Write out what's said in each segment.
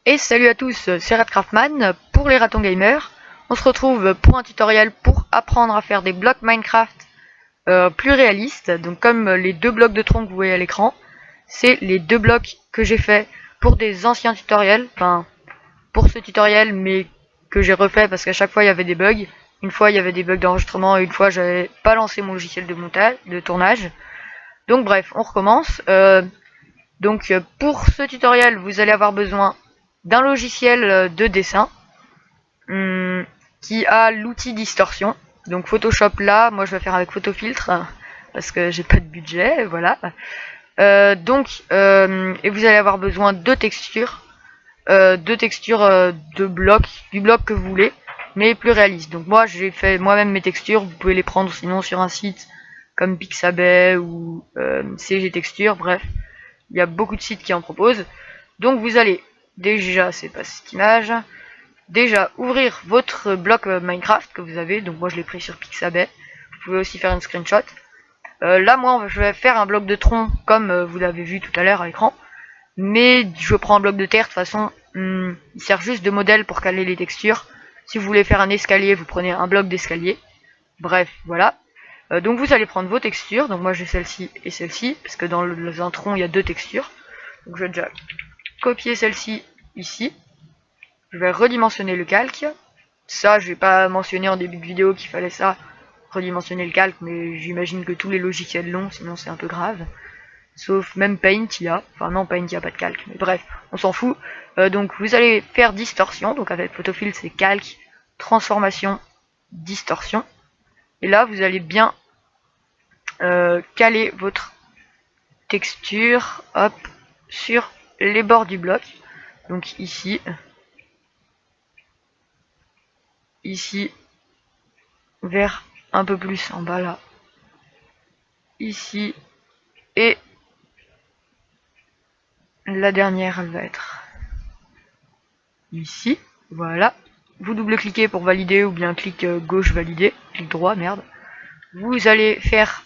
Et salut à tous, c'est Radcraftman pour les ratons gamers. On se retrouve pour un tutoriel pour apprendre à faire des blocs Minecraft plus réalistes. Donc comme les deux blocs de tronc que vous voyez à l'écran, c'est les deux blocs que j'ai fait pour des anciens tutoriels. Enfin, pour ce tutoriel, mais que j'ai refait parce qu'à chaque fois il y avait des bugs. Une fois il y avait des bugs d'enregistrement et une fois j'avais pas lancé mon logiciel de montage, de tournage. Donc bref, on recommence. Donc pour ce tutoriel, vous allez avoir besoin d'un logiciel de dessin qui a l'outil distorsion. Donc Photoshop là, moi je vais faire avec Photofiltre parce que j'ai pas de budget, voilà. Et vous allez avoir besoin de textures, de blocs, du bloc que vous voulez, mais plus réaliste. Donc moi j'ai fait moi-même mes textures, vous pouvez les prendre sinon sur un site comme Pixabay ou CG Texture, bref, il y a beaucoup de sites qui en proposent. Donc vous allez déjà, c'est pas cette image, déjà ouvrir votre bloc Minecraft que vous avez. Donc moi je l'ai pris sur Pixabay, vous pouvez aussi faire une screenshot. Là moi je vais faire un bloc de tronc comme vous l'avez vu tout à l'heure à l'écran, mais je prends un bloc de terre. De toute façon il sert juste de modèle pour caler les textures. Si vous voulez faire un escalier, vous prenez un bloc d'escalier. Bref, voilà. Donc vous allez prendre vos textures. Donc moi j'ai celle-ci et celle-ci, parce que dans un tronc il y a deux textures. Donc je vais déjà copier celle-ci ici. Je vais redimensionner le calque. Ça, je vais pas mentionner en début de vidéo qu'il fallait ça, redimensionner le calque, mais j'imagine que tous les logiciels l'ont, sinon c'est un peu grave. Sauf même Paint, il y a. Enfin non, Paint, il n'y a pas de calque, mais bref, on s'en fout. Donc vous allez faire distorsion, donc avec Photofiltre c'est calque, transformation, distorsion. Et là, vous allez bien caler votre texture, hop, sur les bords du bloc. Donc ici, vers un peu plus en bas là, ici, et la dernière elle va être ici, voilà. Vous double-cliquez pour valider ou bien clic gauche valider, clic droit, merde. Vous allez faire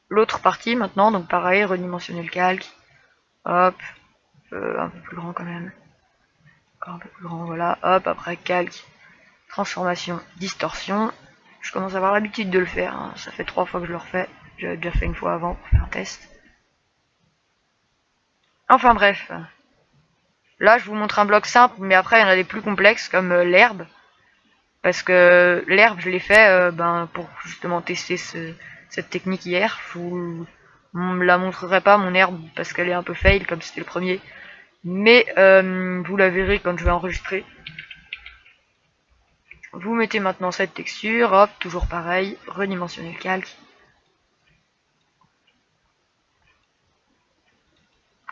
l'autre partie maintenant, donc pareil, redimensionner le calque, hop, un peu plus grand quand même, encore un peu plus grand, voilà, hop, après calque, transformation, distorsion. Je commence à avoir l'habitude de le faire, hein. Ça fait 3 fois que je le refais, j'avais déjà fait une fois avant pour faire un test. Enfin bref, là je vous montre un bloc simple, mais après il y en a des plus complexes comme l'herbe, parce que l'herbe je l'ai fait pour justement tester cette technique hier. Je vous la montrerai pas mon herbe parce qu'elle est un peu fail comme c'était le premier, mais vous la verrez quand je vais enregistrer. Vous mettez maintenant cette texture, hop, toujours pareil, redimensionner le calque.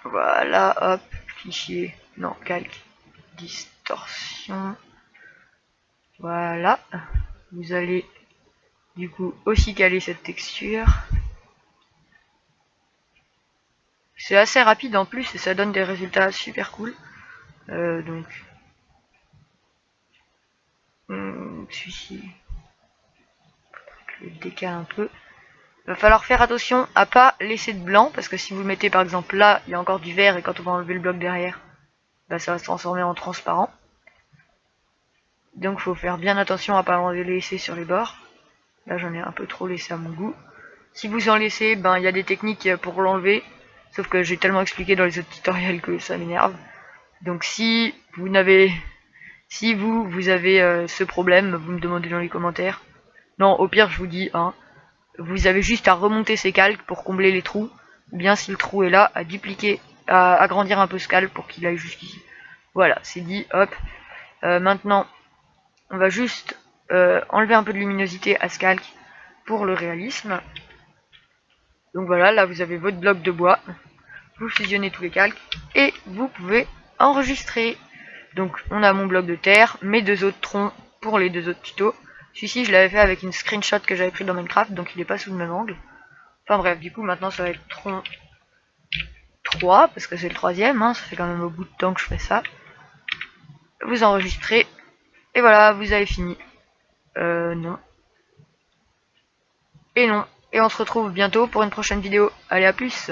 Voilà, hop, fichier, non, calque, distorsion. Voilà, vous allez du coup aussi caler cette texture. C'est assez rapide en plus et ça donne des résultats super cool. Donc, celui-ci, je le décale un peu. Il va falloir faire attention à pas laisser de blanc, parce que si vous le mettez par exemple là, il y a encore du vert et quand on va enlever le bloc derrière, bah, ça va se transformer en transparent. Donc faut faire bien attention à pas en laisser sur les bords. Là j'en ai un peu trop laissé à mon goût. Si vous en laissez, ben il y a des techniques pour l'enlever, sauf que j'ai tellement expliqué dans les autres tutoriels que ça m'énerve. Donc si vous avez ce problème, vous me demandez dans les commentaires. Non, au pire je vous dis, hein, vous avez juste à remonter ces calques pour combler les trous. Ou bien si le trou est là, à dupliquer, à agrandir un peu ce calque pour qu'il aille jusqu'ici. Voilà, c'est dit, hop. Maintenant, on va juste enlever un peu de luminosité à ce calque pour le réalisme. Donc voilà, là vous avez votre bloc de bois. Vous fusionnez tous les calques et vous pouvez enregistrer. Donc on a mon bloc de terre, mes deux autres troncs pour les deux autres tutos. Celui-ci je l'avais fait avec une screenshot que j'avais pris dans Minecraft, donc il n'est pas sous le même angle. Enfin bref, du coup maintenant ça va être tronc 3, parce que c'est le troisième, hein, ça fait quand même au bout de temps que je fais ça. Vous enregistrez, et voilà, vous avez fini. Non. Et non. Et on se retrouve bientôt pour une prochaine vidéo. Allez, à plus.